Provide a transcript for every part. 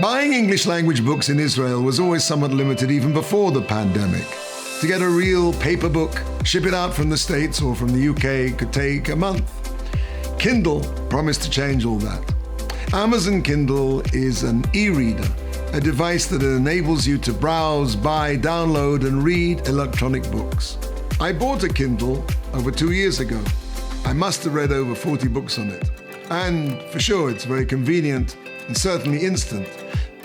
Buying English language books in Israel was always somewhat limited even before the pandemic. To get a real paper book, ship it out from the States or from the UK could take a month. Kindle promised to change all that. Amazon Kindle is an e-reader, a device that enables you to browse, buy, download, and read electronic books. I bought a Kindle over 2 years ago. I must have read over 40 books on it. And for sure, it's very convenient and certainly instant.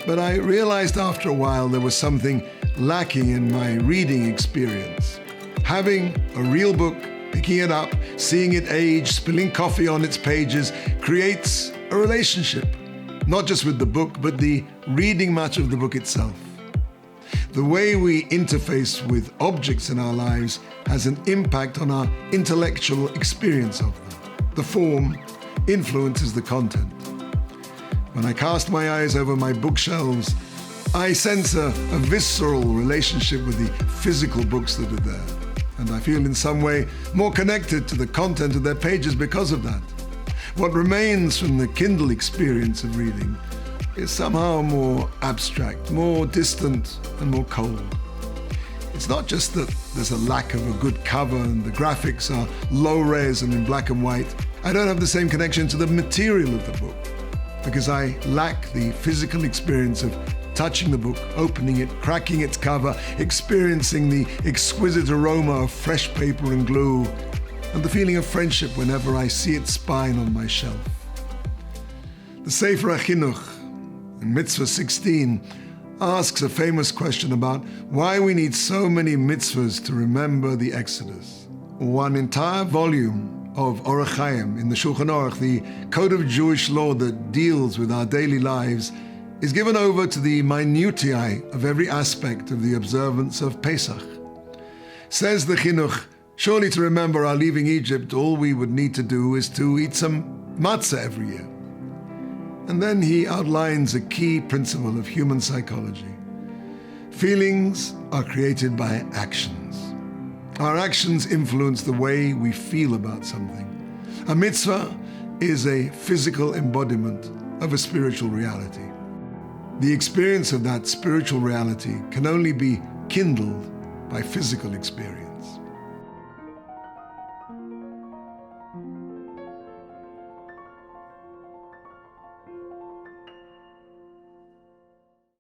But I realized after a while there was something lacking in my reading experience. Having a real book, picking it up, seeing it age, spilling coffee on its pages, creates a relationship, not just with the book, but the reading matter of the book itself. The way we interface with objects in our lives has an impact on our intellectual experience of them. The form influences the content. When I cast my eyes over my bookshelves, I sense a visceral relationship with the physical books that are there. And I feel in some way more connected to the content of their pages because of that. What remains from the Kindle experience of reading is somehow more abstract, more distant, and more cold. It's not just that there's a lack of a good cover and the graphics are low-res and in black and white. I don't have the same connection to the material of the book because I lack the physical experience of touching the book, opening it, cracking its cover, experiencing the exquisite aroma of fresh paper and glue, and the feeling of friendship whenever I see its spine on my shelf. The Sefer HaChinuch in Mitzvah 16 asks a famous question about why we need so many mitzvahs to remember the Exodus. One entire volume of Orach Chaim in the Shulchan Aruch, the code of Jewish law that deals with our daily lives, is given over to the minutiae of every aspect of the observance of Pesach. Says the Chinuch, surely to remember our leaving Egypt, all we would need to do is to eat some matzah every year. And then he outlines a key principle of human psychology. Feelings are created by actions. Our actions influence the way we feel about something. A mitzvah is a physical embodiment of a spiritual reality. The experience of that spiritual reality can only be kindled by physical experience.